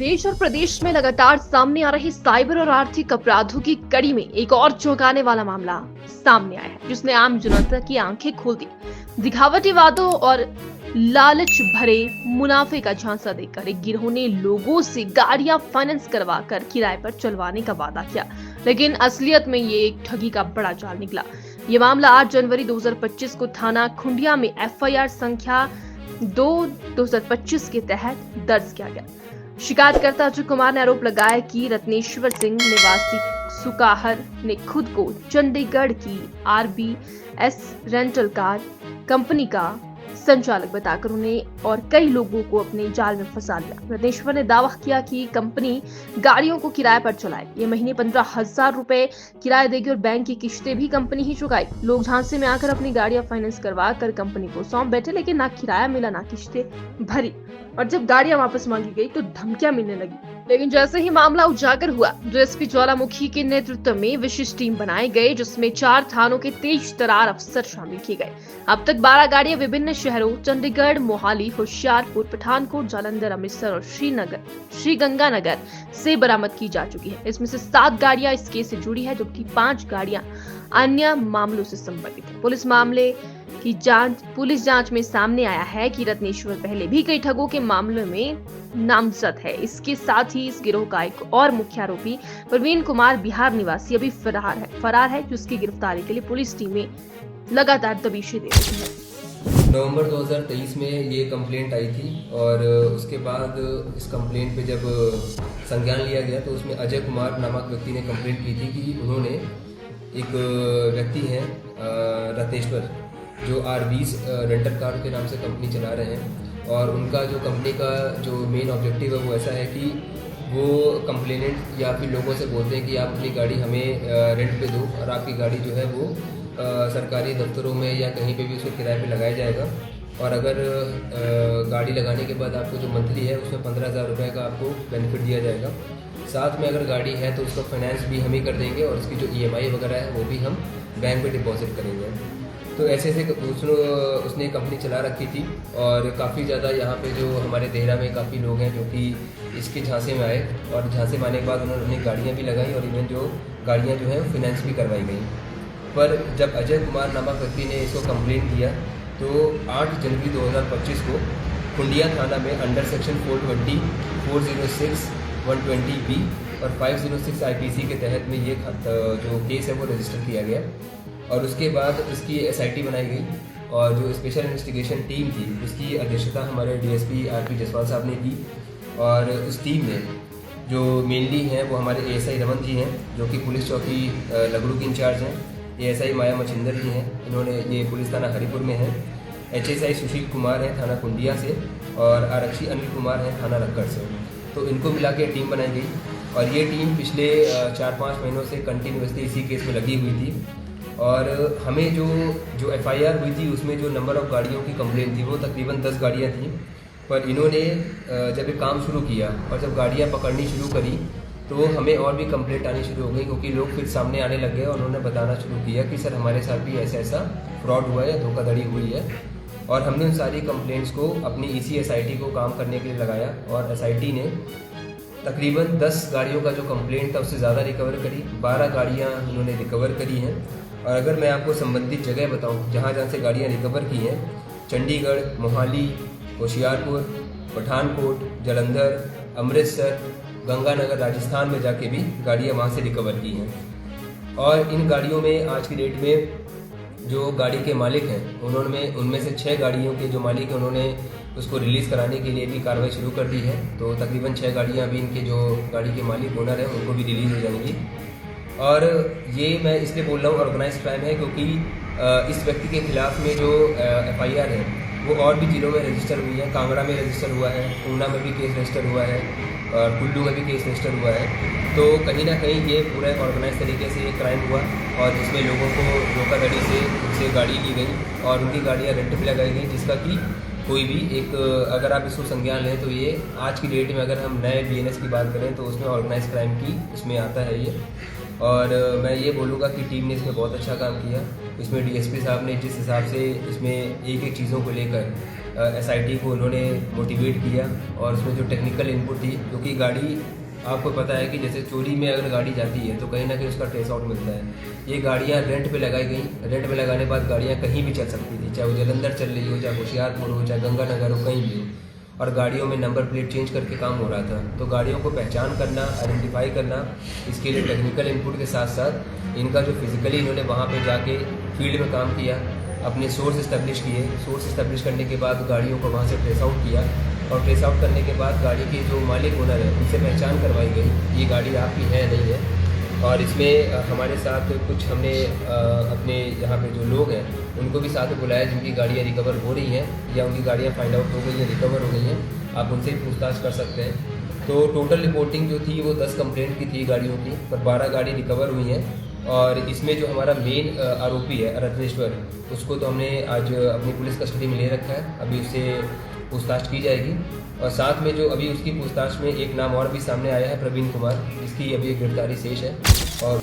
देश और प्रदेश में लगातार सामने आ रहे साइबर और आर्थिक अपराधों की कड़ी में एक और चौंकाने वाला मामला सामने आया है, जिसने आम जनता की आंखें खोल दी। दिखावटी वादों और लालच भरे मुनाफे का झांसा देकर एक गिरोह ने लोगों से गाड़ियां फाइनेंस करवाकर किराए पर चलवाने का वादा किया, लेकिन असलियत में ये एक ठगी का बड़ा जाल निकला। ये मामला 8 जनवरी 2025 को थाना खुंडिया में एफआईआर संख्या 2/2025 के तहत दर्ज किया गया। शिकायतकर्ता अजय कुमार ने आरोप लगाया कि रत्नेश्वर सिंह निवासी सुकाहर ने खुद को चंडीगढ़ की RBS रेंटल कार कंपनी का संचालक बताकर उन्हें और कई लोगों को अपने जाल में फंसा लिया। रत्नेश्वर ने दावा किया कि कंपनी गाड़ियों को किराए पर चलाए, ये महीने 15,000 रुपए किराया देगी और बैंक की किश्तें भी कंपनी ही चुकाई। लोग झांसे में आकर अपनी गाड़ियां फाइनेंस करवा कर कंपनी को सौंप बैठे, लेकिन ना किराया मिला ना किश्तें भरी, और जब गाड़ियां वापस मांगी गई तो धमकियां मिलने लगी। लेकिन जैसे ही मामला उजागर हुआ, डीएसपी ज्वालामुखी के नेतृत्व में विशेष टीम बनाए गए, जिसमें 4 थानों के तेज तरार अफसर शामिल किए गए। अब तक 12 गाड़ियां विभिन्न शहरों चंडीगढ़, मोहाली, होशियारपुर, पठानकोट, जालंधर, अमृतसर और श्रीगंगानगर से बरामद की जा चुकी है। इसमें से 7 गाड़ियां इस केस से जुड़ी है, जबकि 5 गाड़ियां अन्य मामलों से संबंधित है। पुलिस जांच में सामने आया है कि रत्नेश्वर पहले भी कई ठगों के मामलों में नामजद है। इसके साथ ही इस गिरोह का एक और मुख्य आरोपी प्रवीण कुमार बिहार निवासी अभी फरार है, जिसकी गिरफ्तारी के लिए पुलिस टीमें लगातार तबीशें दे रही है। नवंबर 2023 में ये कंप्लेंट आई थी और उसके बाद इस कंप्लेंट पे जब संज्ञान लिया गया तो उसमें अजय कुमार नामक व्यक्ति ने कंप्लेंट की थी कि उन्होंने एक व्यक्ति हैं रत्नेश्वर जो RBS रेंटल कार के नाम से कंपनी चला रहे हैं, और उनका जो कंपनी का जो मेन ऑब्जेक्टिव है वो ऐसा है कि वो कंप्लेनेंट या फिर लोगों से बोलते हैं कि आप अपनी गाड़ी हमें रेंट पे दो और आपकी गाड़ी जो है वो सरकारी दफ्तरों में या कहीं पे भी उसको किराए पे लगाया जाएगा, और अगर गाड़ी लगाने के बाद आपको जो मंथली है उसमें 15,000 रुपये का आपको बेनिफिट दिया जाएगा। साथ में अगर गाड़ी है तो उसका फाइनेंस भी हम ही कर देंगे और उसकी जो EMI वगैरह है वो भी हम बैंक में डिपॉजिट करेंगे। तो ऐसे उसने कंपनी चला रखी थी, और काफ़ी ज़्यादा यहाँ पे जो हमारे देहरा में काफ़ी लोग हैं जो कि इसके झांसे में आए, और झांसे में आने के बाद उन्होंने अपनी गाड़ियाँ भी लगाई और इवन जो गाड़ियाँ जो हैं फाइनेंस भी करवाई गई। पर जब अजय कुमार नामक व्यक्ति ने इसको कंप्लेंट किया तो 8 जनवरी 2025 को खुंडिया थाना में अंडर सेक्शन 420, 406, 120B और 506 IPC के तहत में ये जो केस है वो रजिस्टर किया गया, और उसके बाद इसकी SIT बनाई गई, और जो स्पेशल इन्वेस्टिगेशन टीम थी उसकी अध्यक्षता हमारे DSP RP जसवाल साहब ने की, और उस टीम में जो मेनली हैं वो हमारे ASI रमन जी हैं जो कि पुलिस चौकी लगड़ू के इंचार्ज हैं, ASI माया मचिंदर जी हैं, इन्होंने ये पुलिस थाना हरिपुर में हैं, HSI सुशील कुमार हैं थाना कुंडिया से, और आरक्षी अनिल कुमार हैं थाना रक्कड़ से। तो इनको मिला के टीम बनाई गई, और ये टीम पिछले 4-5 महीनों से कंटिन्यूसली इसी केस में लगी हुई थी, और हमें जो FIR हुई थी उसमें जो नंबर ऑफ़ गाड़ियों की कंप्लेंट थी वो तकरीबन 10 गाड़ियाँ थी। पर इन्होंने जब ये काम शुरू किया और जब गाड़ियाँ पकड़नी शुरू करी तो हमें और भी कंप्लेंट आनी शुरू हो गई, क्योंकि लोग फिर सामने आने लग गए और उन्होंने बताना शुरू किया कि सर हमारे साथ भी ऐसा फ्रॉड हुआ है, धोखाधड़ी हुई है। और हमने उन सारी कंप्लेंट्स को अपनी इसी SIT को काम करने के लिए लगाया, और SIT ने तकरीबन 10 गाड़ियों का जो कंप्लेंट था उससे ज़्यादा रिकवर करी, 12 गाड़ियाँ उन्होंने रिकवर करी हैं। और अगर मैं आपको संबंधित जगह बताऊँ जहाँ से गाड़ियाँ रिकवर की हैं, चंडीगढ़, मोहाली, होशियारपुर, पठानकोट, जालंधर, अमृतसर, गंगानगर राजस्थान में जाके भी गाड़ियाँ वहाँ से रिकवर की हैं। और इन गाड़ियों में आज की डेट में जो गाड़ी के मालिक हैं उनमें से 6 गाड़ियों के जो मालिक हैं उन्होंने उसको रिलीज़ कराने के लिए भी कार्रवाई शुरू कर दी है। तो तकरीबन 6 गाड़ियाँ भी इनके जो गाड़ी के मालिक ओनर हैं उनको भी रिलीज़ हो जाएंगी। और ये मैं इसलिए बोल रहा हूँ ऑर्गेनाइज क्राइम है क्योंकि इस व्यक्ति के खिलाफ में जो FIR है वो और भी जिलों में रजिस्टर हुई है। कांगड़ा में रजिस्टर हुआ है, ऊना में भी केस रजिस्टर हुआ है, और कुल्लू में भी केस रजिस्टर हुआ है। तो कहीं ना कहीं ये पूरा एक ऑर्गेनाइज तरीके से ये क्राइम हुआ, और जिसमें लोगों को धोखाधड़ी से उनसे गाड़ी ली गई और उनकी गाड़ियाँ रेंट पे लगाई गई, जिसका कि कोई भी एक अगर आप इसको संज्ञान लें तो ये आज की डेट में अगर हम नए BNS की बात करें तो उसमें ऑर्गेनाइज क्राइम की इसमें आता है ये। और मैं ये बोलूँगा कि टीम ने इसमें बहुत अच्छा काम किया। इसमें DSP साहब ने जिस हिसाब से इसमें एक चीज़ों को लेकर SIT को उन्होंने मोटिवेट किया और उसमें जो टेक्निकल इनपुट थी, क्योंकि गाड़ी आपको पता है कि जैसे चोरी में अगर गाड़ी जाती है तो कहीं ना कहीं उसका ट्रेस आउट मिलता है। ये गाड़ियाँ रेंट पे लगाई गई, रेंट पे लगाने के बाद गाड़ियाँ कहीं भी चल सकती थी, चाहे वो जलंधर चल रही हो, चाहे होशियारपुर हो, चाहे गंगानगर हो, कहीं भी हो, और गाड़ियों में नंबर प्लेट चेंज करके काम हो रहा था। तो गाड़ियों को पहचान करना, आइडेंटिफाई करना, इसके लिए टेक्निकल इनपुट के साथ साथ इनका जो फिजिकली इन्होंने वहाँ पे जाके फील्ड में काम किया, अपने सोर्स इस्टेब्लिश किए। सोर्स इस्टेब्लिश करने के बाद गाड़ियों को वहाँ से ट्रेस आउट किया और ट्रेस आउट करने के बाद गाड़ी के जो मालिक ओनर है उनसे पहचान करवाई गई ये गाड़ी आपकी है नहीं है। और इसमें हमारे साथ कुछ हमने अपने यहाँ पे जो लोग हैं उनको भी साथ में बुलाया जिनकी गाड़ियाँ रिकवर हो रही हैं या उनकी गाड़ियाँ फाइंड आउट हो गई हैं, रिकवर हो गई हैं, आप उनसे भी पूछताछ कर सकते हैं। तो टोटल रिपोर्टिंग जो थी वो 10 कंप्लेंट की थी गाड़ियों की, पर 12 गाड़ी रिकवर हुई हैं। और इसमें जो हमारा मेन आरोपी है रत्नेश्वर, उसको तो हमने आज अपनी पुलिस कस्टडी में ले रखा है, अभी उससे पूछताछ की जाएगी। और साथ में जो अभी उसकी पूछताछ में एक नाम और भी सामने आया है प्रवीण कुमार, इसकी अभी गिरफ्तारी शेष है। और